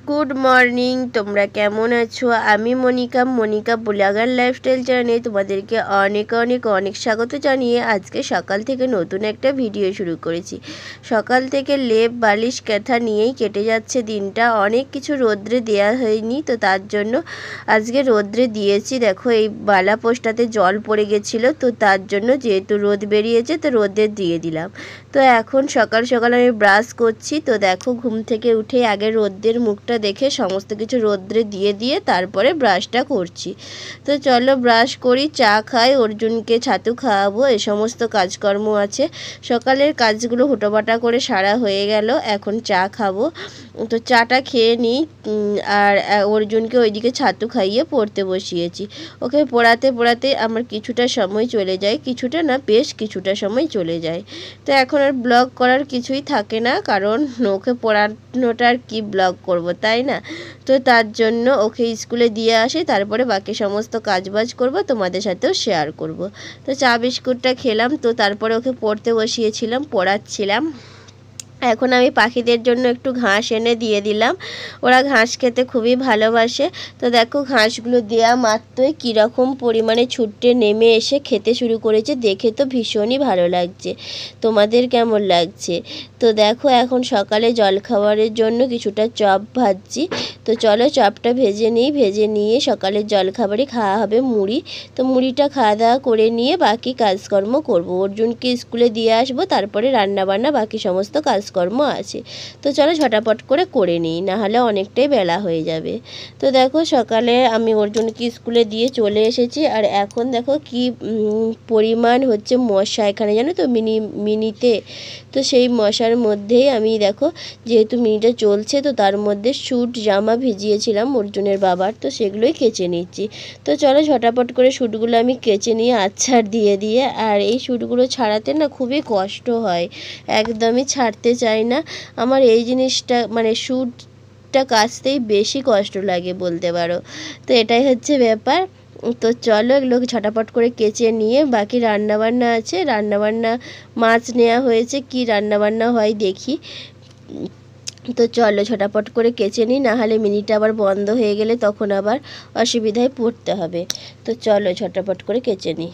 Good morning, তোমরা কেমন আছো? আমি মনিকা ব্লগার লাইফস্টাইল চ্যানেলে তোমাদেরকে অনেক অনেক অনেক স্বাগত জানিয়ে আজকে সকাল থেকে নতুন একটা ভিডিও শুরু করেছি। সকাল থেকে লেপ বালিশ কাঁথা নিয়েই কেটে যাচ্ছে দিনটা। অনেক কিছু রোদ্রে দেওয়া হয়নি, তো তার জন্য আজকে রোদ্রে দিয়েছি। দেখো এই বালা পোস্টটাতে জল পড়ে গেছিলো, তো তার জন্য যেহেতু রোদ বেরিয়েছে তো রোদে দিয়ে দিলাম। তো এখন সকাল সকাল আমি ব্রাশ করছি। তো দেখো ঘুম থেকে উঠে আগে রোদ্রের মুখটা দেখে সমস্ত কিছু রোদ্রে দিয়ে তারপরে ব্রাশটা করছি। তো চলো ব্রাশ করি, চা খাই, অর্জুনকে ছাতু খাওয়াবো, এ সমস্ত কাজকর্ম আছে। সকালের কাজগুলো হুটোপাটা করে সারা হয়ে গেল, এখন চা খাবো। তো চাটা খেয়ে নিই, আর অর্জুনকে ওইদিকে ছাতু খাইয়ে পড়তে বসিয়েছি। ওকে পড়াতে পড়াতে আমার কিছুটা সময় চলে যায়, কিছুটা না বেশ কিছুটা সময় চলে যায়। তো এখন আর ব্লগ করার কিছুই থাকে না, কারণ ওকে পড়ানোটা আর কি ব্লগ করব, তাই না? তো তার জন্য ওকে স্কুলে দিয়ে আসি, তারপরে বাকি সমস্ত কাজবাজ করব, তোমাদের সাথেও শেয়ার করব। তো চা বিস্কুটটা খেলাম, তো তারপরে ওকে পড়তে বসিয়েছিলাম, পড়াচ্ছিলাম। এখন আমি পাখিদের জন্য একটু ঘাস এনে দিয়ে দিলাম, ওরা ঘাস খেতে খুবই ভালোবাসে। তো দেখো ঘাসগুলো দেওয়া মাত্রই কীরকম পরিমাণে ছুটে নেমে এসে খেতে শুরু করেছে, দেখে তো ভীষণই ভালো লাগছে। তোমাদের কেমন লাগছে? তো দেখো এখন সকালে জলখাবারের জন্য কিছুটা চপ ভাজছি। তো চলো চপটা ভেজে নিই, ভেজে নিয়ে সকালের জলখাবারে খাওয়া হবে মুড়ি। তো মুড়িটা খাওয়া দাওয়া করে নিয়ে বাকি কাজকর্ম করব। অর্জুনকে স্কুলে দিয়ে আসবো, তারপরে রান্নাবান্না বাকি সমস্ত কাজকর্ম আছে। তো চলো ঝটাপট করে নিই, নাহলে অনেকটাই বেলা হয়ে যাবে। তো দেখো সকালে আমি অর্জুনকে স্কুলে দিয়ে চলে এসেছি, আর এখন দেখো কি পরিমাণ হচ্ছে মশা এখানে, জানো তো মিনিতে। তো সেই মশার মধ্যেই আমি দেখো, যেহেতু মিনিটা চলছে, তো তার মধ্যে স্যুট জামা ভিজিয়েছিলাম অর্জুনের বাবার, তো সেগুলোই কেচে নিচ্ছি। তো চলো ঝটাপট করে স্যুটগুলো আমি কেচে নিয়ে আচ্ছাড় দিয়ে আর এই স্যুটগুলো ছাড়াতে না খুবই কষ্ট হয়, একদমই ছাড়তে চাই না। আমার এই জিনিসটা মানে স্যুটটা কাচতেই বেশি কষ্ট লাগে বলতে পারো। তো এটাই হচ্ছে ব্যাপার। তো চলো এগুলো ঝটাপট করে কেচে নিয়ে বাকি রান্নাবান্না আছে, রান্নাবান্না মাছ নেওয়া হয়েছে, কি রান্নাবান্না হয় দেখি। তো চলো ঝটাপট করে কেচে নিই, নাহলে মিনিটা আবার বন্ধ হয়ে গেলে তখন আবার অসুবিধায় পড়তে হবে। তো চলো ঝটাপট করে কেচে নিই।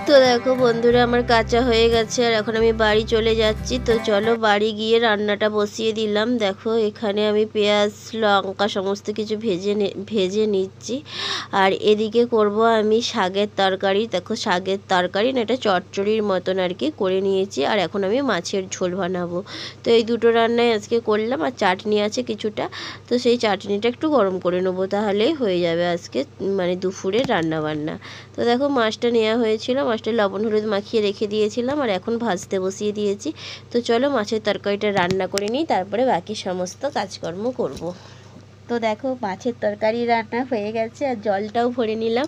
তো দেখো বন্ধুরা আমার কাঁচা হয়ে গেছে, আর এখন আমি বাড়ি চলে যাচ্ছি। তো চলো বাড়ি গিয়ে রান্নাটা বসিয়ে দিলাম। দেখো এখানে আমি পেঁয়াজ লঙ্কা সমস্ত কিছু ভেজে নিচ্ছি, আর এদিকে করব আমি শাকের তরকারি। দেখো শাকের তরকারি না, এটা চচ্চড়ির মতন আর কি করে নিয়েছি, আর এখন আমি মাছের ঝোল বানাবো। তো এই দুটো রান্নাই আজকে করলাম, আর চাটনি আছে কিছুটা, তো সেই চাটনিটা একটু গরম করে নেবো, তাহলেই হয়ে যাবে আজকে মানে দুপুরের রান্নাবান্না। তো দেখো মাছটা নেওয়া হয়েছিল, মাছটা লবণ হলুদ মাখিয়ে রেখে দিয়েছিলাম, আর এখন ভাজতে বসিয়ে দিয়েছি। তো চলো মাছের তরকারিটা রান্না করে নিই, তারপরে বাকি সমস্ত কাজকর্ম করব। তো দেখো মাছের তরকারি রান্না হয়ে গেছে, আর জলটাও ভরে নিলাম,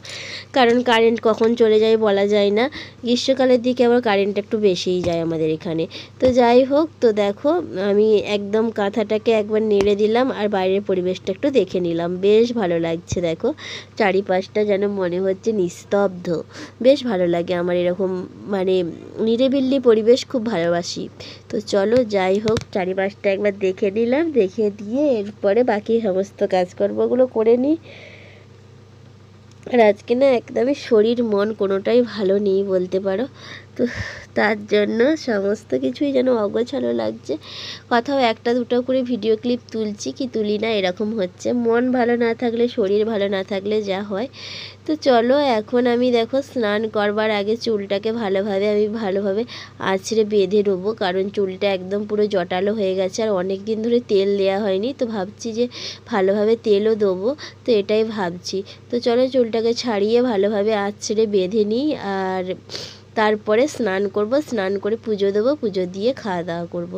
কারণ কারেন্ট কখন চলে যায় বলা যায় না। গ্রীষ্মকালের দিকে আবার কারেন্ট একটু বেশিই যায় আমাদের এখানে। তো যাই হোক, তো দেখো আমি একদম কাঁথাটাকে একবার নেড়ে দিলাম, আর বাইরের পরিবেশটা একটু দেখে নিলাম, বেশ ভালো লাগছে। দেখো চারিপাশটা যেন মনে হচ্ছে নিস্তব্ধ, বেশ ভালো লাগে আমার এরকম মানে নিরিবিলি পরিবেশ, খুব ভালোবাসি। তো চলো যাই হোক চারিপাশটা একবার দেখে নিলাম, দেখে দিয়ে এরপরে বাকি সমস্ত কাজকর্মগুলো করে নিই। আর আজকে না একদমই শরীর মন কোনোটাই ভালো নেই বলতে পারো। তো তার জন্য সমস্ত কিছুই যেন অগোছালো লাগছে, কোথাও একটা দুটো করে ভিডিও ক্লিপ তুলছি কি তুলি না এরকম হচ্ছে। মন ভালো না থাকলে, শরীর ভালো না থাকলে যা হয়। তো চলো এখন আমি দেখো স্নান করবার আগে চুলটাকে ভালোভাবে আঁচড়ে বেঁধে নেবো, কারণ চুলটা একদম পুরো জটালো হয়ে গেছে, আর অনেক দিন ধরে তেল দেওয়া হয়নি। তো ভাবছি যে ভালোভাবে তেলও দেবো, তো এটাই ভাবছি। তো চলো চুলটাকে ছাড়িয়ে ভালোভাবে আঁচড়ে বেঁধে নিই। আর তারপরে স্নান করব, স্নান করে পুজো দেবো, পুজো দিয়ে খাওয়া দাওয়া করব।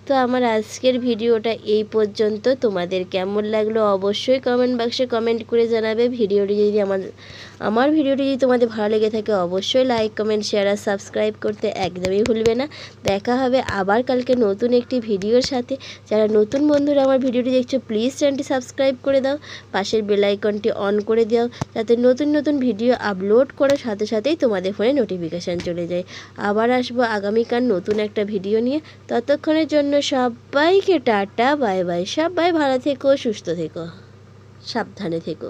তো আমার আজকের ভিডিওটা এই পর্যন্ত। তোমাদের কেমন লাগলো অবশ্যই কমেন্ট বাক্সে কমেন্ট করে জানাবে। ভিডিওটি যদি আমার ভিডিওটি যদি তোমাদের ভালো লেগে থাকে অবশ্যই লাইক কমেন্ট শেয়ার আর সাবস্ক্রাইব করতে একদমই ভুলবে না। দেখা হবে আবার কালকে নতুন একটি ভিডিওর সাথে। যারা নতুন বন্ধুরা আমার ভিডিওটি দেখছো প্লিজ চ্যানেলটি সাবস্ক্রাইব করে দাও, পাশের বেল আইকনটি অন করে দাও, যাতে নতুন নতুন ভিডিও আপলোড করার সাথে সাথেই তোমাদের ফোনে নোটিফিকেশান চলে যায়। আবার আসবো আগামীকাল নতুন একটা ভিডিও নিয়ে। ততক্ষণের জন্য সবাইকে টাটা বাই বাই। সবাই ভালো থেকো, সুস্থ থেকো, সাবধানে থেকো।